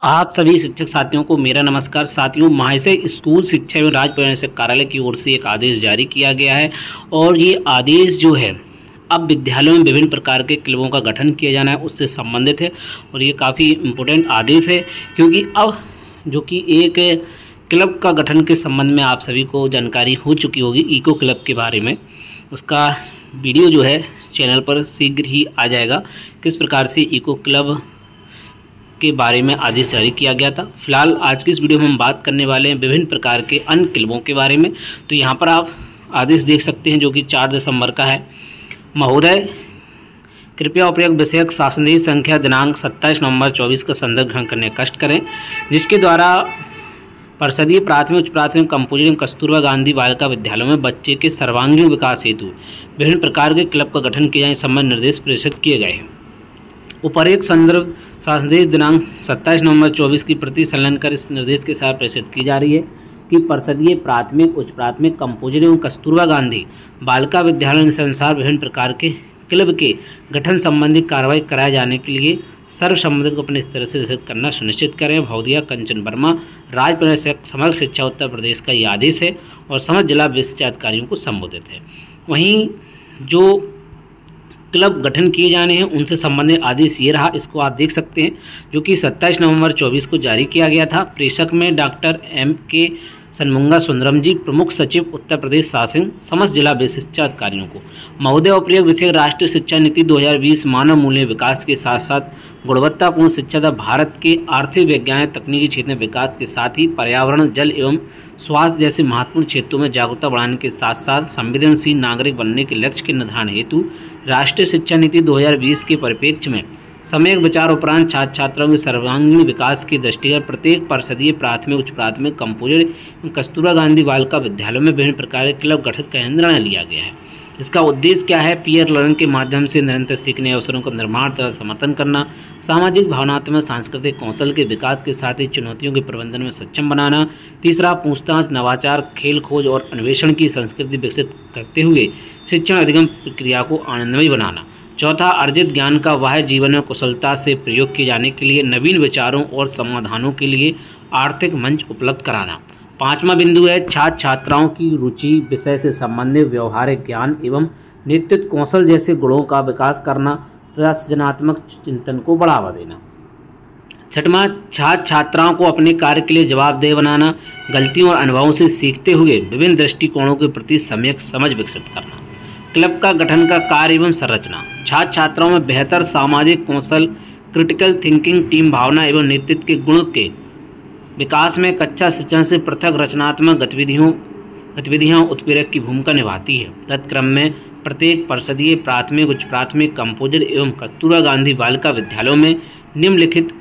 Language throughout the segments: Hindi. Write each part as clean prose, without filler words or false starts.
आप सभी शिक्षक साथियों को मेरा नमस्कार। साथियों, महाशय स्कूल शिक्षा एवं राज्य पर्यवेक्षक कार्यालय की ओर से एक आदेश जारी किया गया है और ये आदेश जो है अब विद्यालयों में विभिन्न प्रकार के क्लबों का गठन किया जाना है उससे संबंधित है। और ये काफ़ी इम्पोर्टेंट आदेश है क्योंकि अब जो कि एक क्लब का गठन के संबंध में आप सभी को जानकारी हो चुकी होगी। इको क्लब के बारे में उसका वीडियो जो है चैनल पर शीघ्र ही आ जाएगा, किस प्रकार से इको क्लब के बारे में आदेश जारी किया गया था। फिलहाल आज की इस वीडियो में हम बात करने वाले हैं विभिन्न प्रकार के अन्य क्लबों के बारे में। तो यहाँ पर आप आदेश देख सकते हैं जो कि 4 दिसंबर का है। महोदय, कृपया उपयुक्त विषयक शासनदेश संख्या दिनांक 27 नवंबर 24 का संदर्भ ग्रहण करने का कष्ट करें, जिसके द्वारा परिषदीय प्राथमिक उच्च प्राथमिक कंपोजिट एवं कस्तूरबा गांधी बालिका विद्यालयों में बच्चे के सर्वांगीण विकास हेतु विभिन्न प्रकार के क्लब का गठन किए जाने संबंधी निर्देश प्रेषित किए गए हैं। उपर्युक्त संदर्भ शासनदेश दिनांक 27 नवंबर 24 की प्रति संलग्न कर इस निर्देश के साथ प्रेषित की जा रही है कि परिषदीय प्राथमिक उच्च प्राथमिक कंपोजिट एवं कस्तूरबा गांधी बालिका विद्यालयों के अनुसार विभिन्न प्रकार के क्लब के गठन संबंधी कार्रवाई कराए जाने के लिए सर्व संबंधित को अपने स्तर से निश्चित करना सुनिश्चित करें। भवदिया कंचन वर्मा, राज्य पर्यवेक्षक समग्र शिक्षा उत्तर प्रदेश का ये आदेश है और समस्त जिला शिक्षा अधिकारियों को संबोधित है। वहीं जो क्लब गठन किए जाने हैं उनसे संबंधित आदेश ये रहा, इसको आप देख सकते हैं, जो कि 27 नवंबर 24 को जारी किया गया था। प्रेषक में डॉक्टर M.K. सन्मुंगा सुंदरम जी, प्रमुख सचिव उत्तर प्रदेश शासन, समस्त जिला शिक्षा अधिकारियों को। महोदय, उपयुक्त विषय राष्ट्रीय शिक्षा नीति 2020 मानव मूल्य विकास के साथ साथ गुणवत्तापूर्ण शिक्षा तथा भारत के आर्थिक वैज्ञानिक तकनीकी क्षेत्र में विकास के साथ ही पर्यावरण, जल एवं स्वास्थ्य जैसे महत्वपूर्ण क्षेत्रों में जागरूकता बढ़ाने के साथ साथ संवेदनशील नागरिक बनने के लक्ष्य के निर्धारण हेतु राष्ट्रीय शिक्षा नीति 2020 के परिप्रेक्ष्य में सम्यक विचार उपरांत छात्र छात्राओं के सर्वांगीण विकास के दृष्टिगत प्रत्येक परिषदीय प्राथमिक उच्च प्राथमिक कंपोजिट कस्तूरबा गांधी बालिका विद्यालयों में विभिन्न प्रकार के क्लब गठित करने का निर्णय लिया गया है। इसका उद्देश्य क्या है? पीयर लर्निंग के माध्यम से निरंतर सीखने अवसरों का निर्माण तथा समर्थन करना, सामाजिक भावनात्मक सांस्कृतिक कौशल के विकास के साथ ही चुनौतियों के प्रबंधन में सक्षम बनाना। तीसरा, पूछताछ, नवाचार, खेल खोज और अन्वेषण की संस्कृति विकसित करते हुए शिक्षण अधिगम प्रक्रिया को आनंदमय बनाना। चौथा, अर्जित ज्ञान का वाह्य जीवन में कुशलता से प्रयोग किए जाने के लिए नवीन विचारों और समाधानों के लिए आर्थिक मंच उपलब्ध कराना। पांचवा बिंदु है छात्र छात्राओं की रुचि विषय से संबंधित व्यवहारिक ज्ञान एवं नेतृत्व कौशल जैसे गुणों का विकास करना तथा सृजनात्मक चिंतन को बढ़ावा देना। छठवां, छात्र छात्राओं को अपने कार्य के लिए जवाबदेह बनाना, गलतियों और अनुभवों से सीखते हुए विभिन्न दृष्टिकोणों के प्रति सम्यक समझ विकसित करना। क्लब का गठन का कार्य एवं संरचना, छात्र छात्राओं में बेहतर सामाजिक कौशल, क्रिटिकल थिंकिंग, टीम भावना एवं नेतृत्व के गुण के विकास में कक्षा शिक्षण से पृथक रचनात्मक गतिविधियां उत्प्रेरक की भूमिका निभाती है। तत्क्रम में प्रत्येक परिषदीय प्राथमिक उच्च प्राथमिक कंपोजिट एवं कस्तूरबा गांधी बालिका विद्यालयों में निम्नलिखित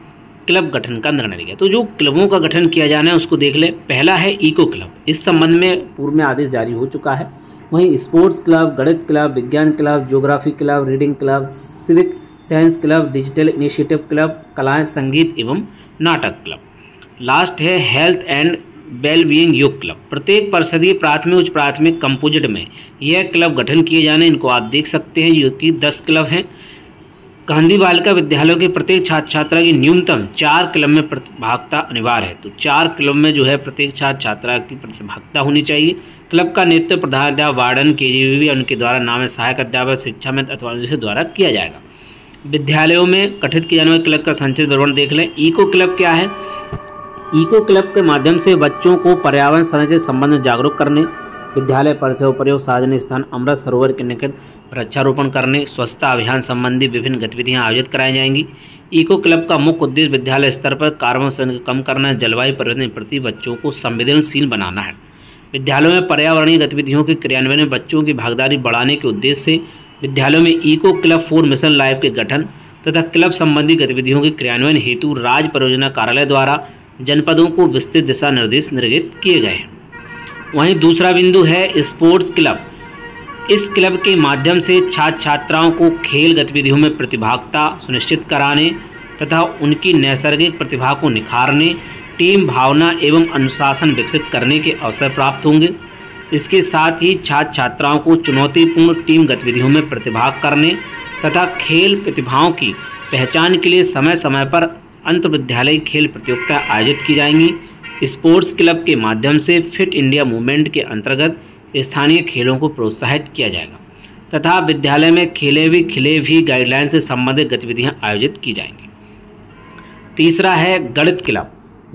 क्लब गठन का निर्णय लिया। तो जो क्लबों का गठन किया जाना है उसको देख ले। पहला है इको क्लब, इस संबंध में पूर्व में आदेश जारी हो चुका है। वहीं स्पोर्ट्स क्लब, गणित क्लब, विज्ञान club, geography club, reading club, civic science club, digital initiative club, कलाएं, संगीत एवं नाटक क्लब। लास्ट है हेल्थ एंड वेलबीइंग योग क्लब। प्रत्येक परिषदीय प्राथमिक उच्च प्राथमिक कंपोजिट में यह क्लब गठन किए जाने, इनको आप देख सकते हैं, जो कि 10 क्लब हैं। गांधी बालिका विद्यालयों के प्रत्येक छात्र छात्रा की न्यूनतम 4 क्लब में प्रतिभागिता अनिवार्य है। तो 4 क्लब में जो है प्रत्येक छात्र छात्रा की प्रतिभागिता होनी चाहिए। क्लब का नेतृत्व प्रधानाध्यापक, वार्डन, KGVB उनके द्वारा नाम सहायक अध्यापक, शिक्षा में अथवा द्वारा किया जाएगा। विद्यालयों में गठित किए जाने वाले क्लब का संक्षिप्त विवरण देख लें। इको क्लब क्या है? इको क्लब के माध्यम से बच्चों को पर्यावरण संरक्षण से संबंधित जागरूक करने, विद्यालय परिसर उपयोग, सार्वजनिक स्थान, अमृत सरोवर के निकट वृक्षारोपण करने, स्वच्छता अभियान संबंधी विभिन्न गतिविधियां आयोजित कराई जाएंगी। इको क्लब का मुख्य उद्देश्य विद्यालय स्तर पर कार्बन उत्सर्जन को कम करना, जलवायु परिवर्तन के प्रति बच्चों को संवेदनशील बनाना है। विद्यालयों में पर्यावरणीय गतिविधियों के क्रियान्वयन में बच्चों की भागीदारी बढ़ाने के उद्देश्य से विद्यालयों में eco club for mission life के गठन तथा क्लब संबंधी गतिविधियों के क्रियान्वयन हेतु राज्य परियोजना कार्यालय द्वारा जनपदों को विस्तृत दिशा निर्देश निर्गत किए गए हैं। वहीं दूसरा बिंदु है स्पोर्ट्स क्लब। इस क्लब के माध्यम से छात्र छात्राओं को खेल गतिविधियों में प्रतिभागिता सुनिश्चित कराने तथा उनकी नैसर्गिक प्रतिभा को निखारने, टीम भावना एवं अनुशासन विकसित करने के अवसर प्राप्त होंगे। इसके साथ ही छात्र छात्राओं को चुनौतीपूर्ण टीम गतिविधियों में प्रतिभाग करने तथा खेल प्रतिभाओं की पहचान के लिए समय समय पर अंतर विद्यालय खेल प्रतियोगिता आयोजित की जाएंगी। स्पोर्ट्स क्लब के माध्यम से फिट इंडिया मूवमेंट के अंतर्गत स्थानीय खेलों को प्रोत्साहित किया जाएगा तथा विद्यालय में खेले भी गाइडलाइन से संबंधित गतिविधियां आयोजित की जाएंगी। तीसरा है गणित क्लब।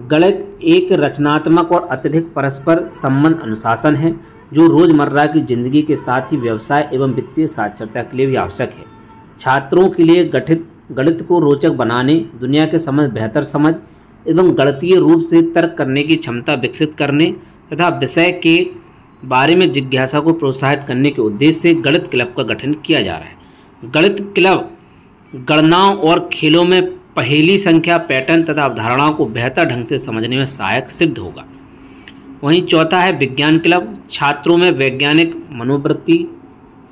गणित एक रचनात्मक और अत्यधिक परस्पर संबंध अनुशासन है जो रोजमर्रा की जिंदगी के साथ ही व्यवसाय एवं वित्तीय साक्षरता के लिए भी आवश्यक है। छात्रों के लिए गणित को रोचक बनाने, दुनिया के समझ बेहतर समझ एवं गणितीय रूप से तर्क करने की क्षमता विकसित करने तथा विषय के बारे में जिज्ञासा को प्रोत्साहित करने के उद्देश्य से गणित क्लब का गठन किया जा रहा है। गणित क्लब गणनाओं और खेलों में पहेली, संख्या, पैटर्न तथा अवधारणाओं को बेहतर ढंग से समझने में सहायक सिद्ध होगा। वहीं चौथा है विज्ञान क्लब। छात्रों में वैज्ञानिक मनोवृत्ति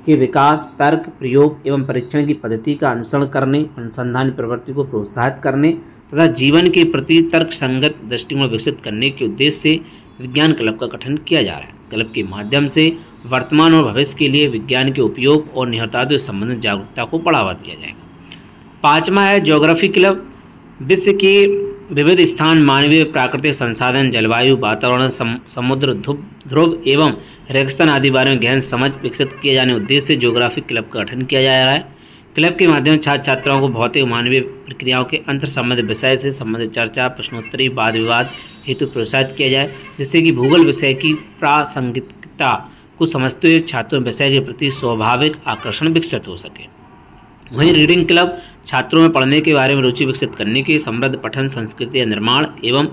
के विकास, तर्क, प्रयोग एवं परीक्षण की पद्धति का अनुसरण करने, अनुसंधान प्रवृत्ति को प्रोत्साहित करने तथा जीवन के प्रति तर्क संगत दृष्टिकोण विकसित करने के उद्देश्य से विज्ञान क्लब का गठन किया जा रहा है। क्लब के माध्यम से वर्तमान और भविष्य के लिए विज्ञान के उपयोग और निहितार्थों से संबंधित जागरूकता को बढ़ावा दिया जाएगा। पांचवा है ज्योग्राफी क्लब। विश्व के विविध स्थान, मानवीय प्राकृतिक संसाधन, जलवायु, वातावरण, समुद्र, ध्रुव एवं रेगिस्तान आदि बारे में गहन समझ विकसित किए जाने उद्देश्य से ज्योग्राफी क्लब का गठन किया जा रहा है। क्लब के माध्यम से छात्र छात्राओं को भौतिक मानवीय प्रक्रियाओं के अंतर संबंधित विषय से संबंधित चर्चा, प्रश्नोत्तरी, वाद विवाद हेतु प्रोत्साहित किया जाए, जिससे कि भूगोल विषय की प्रासंगिकता को समझते हुए छात्रों में विषय के प्रति स्वाभाविक आकर्षण विकसित हो सके। वहीं रीडिंग क्लब छात्रों में पढ़ने के बारे में रुचि विकसित करने के समृद्ध पठन संस्कृति निर्माण एवं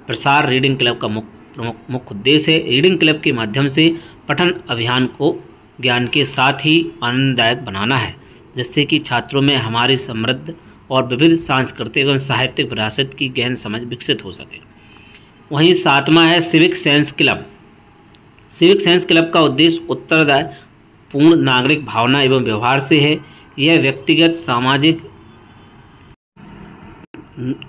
प्रसार रीडिंग क्लब का मुख्य उद्देश्य है। रीडिंग क्लब के माध्यम से पठन अभियान को ज्ञान के साथ ही आनंददायक बनाना है, जिससे कि छात्रों में हमारी समृद्ध और विविध सांस्कृतिक एवं साहित्यिक विरासत की गहन समझ विकसित हो सके। वहीं सातवां है civic science club. Civic science club का उद्देश्य उत्तरदायी पूर्ण नागरिक भावना एवं व्यवहार से है। यह व्यक्तिगत, सामाजिक।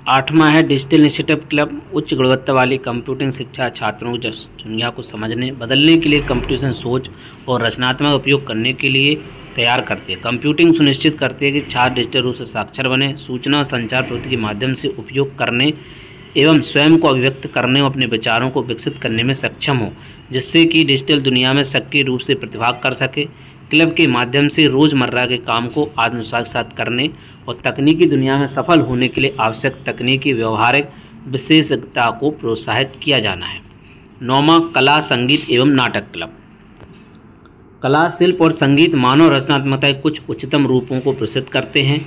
आठवां है डिजिटल इनिशिएटिव क्लब। उच्च गुणवत्ता वाली कंप्यूटिंग शिक्षा छात्रों को दुनिया को समझने, बदलने के लिए कंप्यूटेशन सोच और रचनात्मक उपयोग करने के लिए तैयार करती है। कंप्यूटिंग सुनिश्चित करती है कि छात्र डिजिटल रूप से साक्षर बने, सूचना और संचार प्रौद्योगिकी के माध्यम से उपयोग करने एवं स्वयं को अभिव्यक्त करने और अपने विचारों को विकसित करने में सक्षम हो, जिससे कि डिजिटल दुनिया में सक्रिय रूप से प्रतिभाग कर सके। क्लब के माध्यम से रोज़मर्रा के काम को आत्मविश्वास के साथ करने और तकनीकी दुनिया में सफल होने के लिए आवश्यक तकनीकी व्यवहारिक विशेषज्ञता को प्रोत्साहित किया जाना है। नौवां कला, संगीत एवं नाटक क्लब। कला, शिल्प और संगीत मानव रचनात्मकता के कुछ उच्चतम रूपों को प्रसिद्ध करते हैं।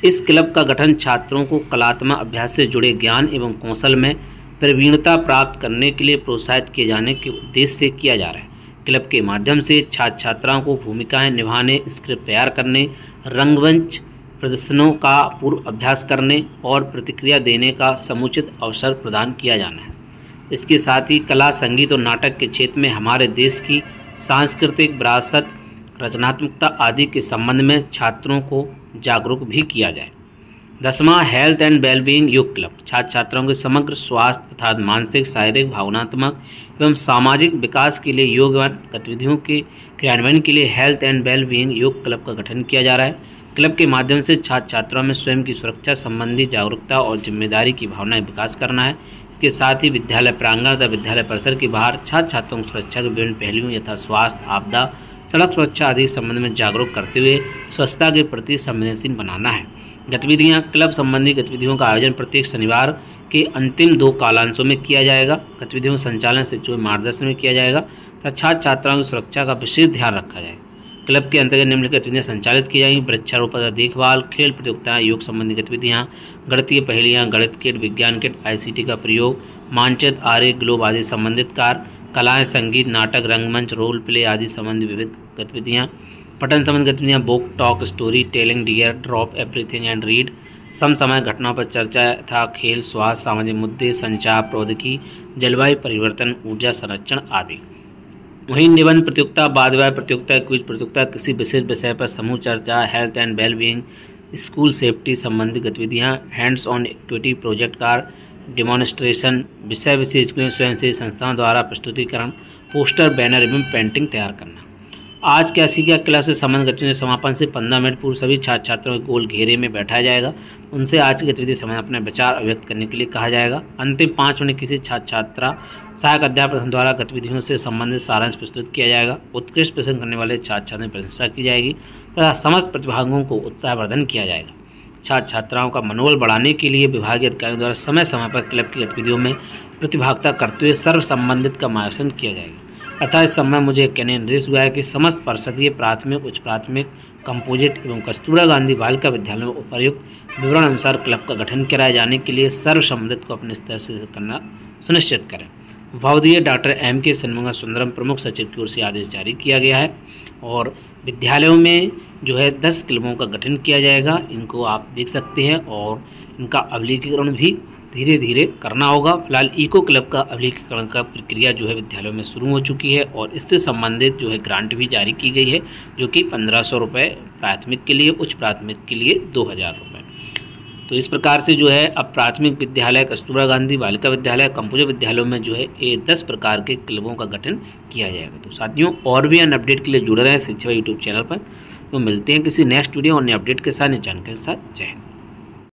इस क्लब का गठन छात्रों को कलात्मक अभ्यास से जुड़े ज्ञान एवं कौशल में प्रवीणता प्राप्त करने के लिए प्रोत्साहित किए जाने के उद्देश्य से किया जा रहा है। क्लब के माध्यम से छात्र छात्राओं को भूमिकाएं निभाने, स्क्रिप्ट तैयार करने, रंगमंच प्रदर्शनों का पूर्व अभ्यास करने और प्रतिक्रिया देने का समुचित अवसर प्रदान किया जाना है। इसके साथ ही कला, संगीत और नाटक के क्षेत्र में हमारे देश की सांस्कृतिक विरासत, रचनात्मकता आदि के संबंध में छात्रों को जागरूक भी किया जाए। 10वां हेल्थ एंड वेलबींग योग क्लब। छात्र छात्राओं के समग्र स्वास्थ्य अर्थात मानसिक, शारीरिक, भावनात्मक एवं सामाजिक विकास के लिए योग गतिविधियों के क्रियान्वयन के लिए हेल्थ एंड वेलबींग योग क्लब का गठन किया जा रहा है। क्लब के माध्यम से छात्र छात्राओं में स्वयं की सुरक्षा संबंधी जागरूकता और जिम्मेदारी की भावना विकास करना है। इसके साथ ही विद्यालय प्रांगण तथा विद्यालय परिसर के बाहर छात्र छात्राओं की सुरक्षा के विभिन्न पहलुओं यथा स्वास्थ्य, आपदा, सड़क सुरक्षा आदि के संबंध में जागरूक करते हुए स्वच्छता के प्रति संवेदनशील बनाना है। गतिविधियां, क्लब संबंधी गतिविधियों का आयोजन प्रत्येक शनिवार के अंतिम 2 कालांशों में किया जाएगा। गतिविधियों का संचालन शिक्षकों के मार्गदर्शन में किया जाएगा तथा छात्र छात्राओं की सुरक्षा का विशेष ध्यान रखा जाएगा। क्लब के अंतर्गत निम्नलिखित गतिविधियां संचालित की जाएंगी: वृक्षारोपण तथा देखभाल, खेल प्रतियोगिताएं, योग संबंधी गतिविधियां, गणितीय पहेलियां, गणित किट, विज्ञान किट, ICT का प्रयोग, मानचित्र, आर्य, ग्लोब आदि संबंधित कार्य, कलाएं, संगीत, नाटक, रंगमंच, रोल प्ले आदि संबंधी विविध गतिविधियां, पठन संबंधी गतिविधियां, book talk, story telling, dear, drop, everything and read, समसामयिक घटनाओं पर चर्चा तथा खेल, स्वास्थ्य, सामाजिक मुद्दे, संचार, प्रौद्योगिकी, जलवायु परिवर्तन, ऊर्जा संरक्षण आदि। वहीं निबंध प्रतियोगिता, वाद विवाद प्रतियोगिता, क्विज प्रतियोगिता, किसी विशेष विषय पर समूह चर्चा, health and wellbeing, school safety संबंधी गतिविधियां, hands on activity, project card, demonstration, विषय विशेषज्ञों स्वयंसेवी संस्थाओं द्वारा प्रस्तुतिकरण, पोस्टर, बैनर एवं पेंटिंग तैयार करना। आज कैसी क्या क्लब से संबंध गतिविधियों समापन से 15 मिनट पूर्व सभी छात्र छात्राओं को गोल घेरे में बैठाया जाएगा। उनसे आज की गतिविधि समय अपने विचार अभिव्यक्त करने के लिए कहा जाएगा। अंतिम 5 मिनट किसी छात्र छात्रा सहायक अध्यापक द्वारा गतिविधियों से संबंधित सारांश प्रस्तुत किया जाएगा। उत्कृष्ट प्रदर्शन करने वाले छात्र छात्राओं की प्रशंसा की जाएगी तथा समस्त प्रतिभागियों को उत्साहवर्धन किया जाएगा। छात्र छात्राओं का मनोबल बढ़ाने के लिए विभागीय अधिकारियों द्वारा समय समय पर क्लब की गतिविधियों में प्रतिभागिता करते हुए सर्व संबंधित का मार्गदर्शन किया जाएगा। अतः इस समय मुझे कहने निर्देश हुआ है कि समस्त परिषदीय प्राथमिक, उच्च प्राथमिक, कंपोजिट एवं कस्तूरबा गांधी बालिका विद्यालयों में उपर्युक्त विवरण अनुसार क्लब का गठन कराए जाने के लिए सर्व संबंधित को अपने स्तर से करना सुनिश्चित करें। विभागीय डॉक्टर M.K. षणमुगा सुंदरम प्रमुख सचिव की ओर से आदेश जारी किया गया है और विद्यालयों में जो है 10 क्लबों का गठन किया जाएगा। इनको आप देख सकते हैं और इनका अभिलेखीकरण भी धीरे धीरे करना होगा। फिलहाल इको क्लब का अभिलेखीकरण का प्रक्रिया जो है विद्यालयों में शुरू हो चुकी है और इससे संबंधित जो है ग्रांट भी जारी की गई है, जो कि 1500 रुपये प्राथमिक के लिए, उच्च प्राथमिक के लिए 2000 रुपये। तो इस प्रकार से जो है अब प्राथमिक विद्यालय, कस्तूरबा गांधी बालिका विद्यालय, कंपोजिट विद्यालयों में जो है ये 10 प्रकार के क्लबों का गठन किया जाएगा। तो साथियों, और भी अन्य अपडेट के लिए जुड़े रहें शिक्षा यूट्यूब चैनल पर। तो मिलते हैं किसी नेक्स्ट वीडियो और नए अपडेट के साथ, नई जानकारी के साथ। जय हिंद।